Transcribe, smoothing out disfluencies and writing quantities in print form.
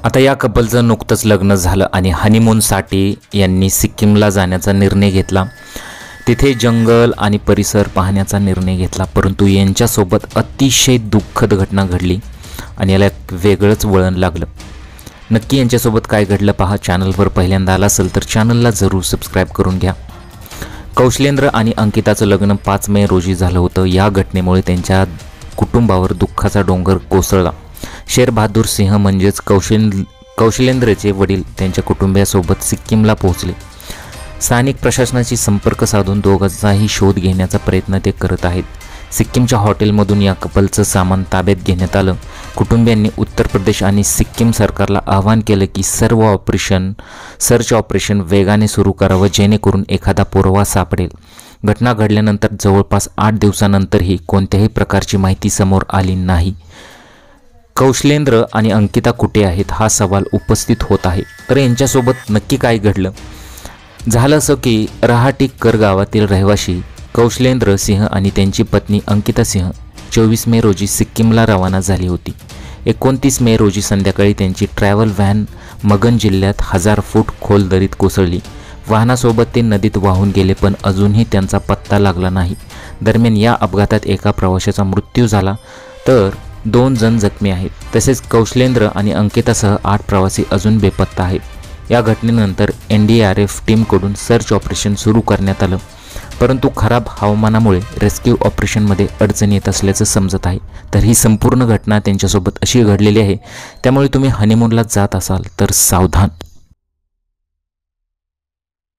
आता या कपलचं नुकतंच लग्न झालं आणि हनीमूनसाठी यांनी सिक्कीमला जाण्याचा निर्णय घेतला। तिथे जंगल आणि परिसर पाहण्याचा निर्णय घेतला, परंतु यांच्यासोबत अतिशय दुःखद घटना घडली आणि याला एक वेगळंच वळण लागलं। नक्की यांच्यासोबत काय घडलं पहा। चॅनलवर पहिल्यांदा आला असेल तर चॅनलला जरूर सबस्क्राईब करून घ्या। कौशलेंद्र आणि अंकिताचं लग्न 5 मे रोजी झालं होतं। या घटनेमुळे त्यांच्या कुटुंबावर दुःखाचा डोंगर कोसळला। शेर बहादूर सिंह म्हणजेच कौशलेंद्रचे वडील त्यांच्या कुटुंबियासोबत सिक्कीमला पोहोचले। स्थानिक प्रशासनाशी संपर्क साधून दोघांचाही शोध घेण्याचा प्रयत्न ते करत आहेत। सिक्कीमच्या हॉटेलमधून या कपलचं सामान ताब्यात घेण्यात आलं। कुटुंबियांनी उत्तर प्रदेश आणि सिक्कीम सरकारला आवाहन केलं की सर्व सर्च ऑपरेशन वेगाने सुरू करावं, जेणेकरून एखादा पुरावा सापडेल। घटना घडल्यानंतर जवळपास 8 दिवसांनंतरही कोणत्याही प्रकारची माहिती समोर आली नाही। कौशलेंद्र आणि अंकिता कुठे आहेत हा सवाल उपस्थित होत आहे। तर यांच्यासोबत नक्की काय घडलं? झालं असं की रहाटीकर गावातील रहिवासी कौशलेंद्र सिंह आणि त्यांची पत्नी अंकिता सिंह 24 मे रोजी सिक्कीमला रवाना झाली होती। 29 मे रोजी संध्याकाळी त्यांची ट्रॅव्हल व्हॅन मगन जिल्ह्यात 1000 फूट खोल दरीत कोसळली। वाहनासोबत ते नदीत वाहून गेले, पण अजूनही त्यांचा पत्ता लागला नाही। दरम्यान या अपघातात एका प्रवाशाचा मृत्यू झाला तर 2 जण जखमी आहेत। तसेच कौशलेंद्र आणि अंकितासह 8 प्रवासी अजून बेपत्ता आहेत। या घटनेनंतर NDRF टीमकडून सर्च ऑपरेशन सुरू करण्यात आलं, परंतु खराब हवामानामुळे रेस्क्यू ऑपरेशनमध्ये अडचण येत असल्याचं समजत आहे। तर ही संपूर्ण घटना त्यांच्यासोबत अशी घडलेली आहे, त्यामुळे तुम्ही हनीमूनला जात असाल तर सावधान।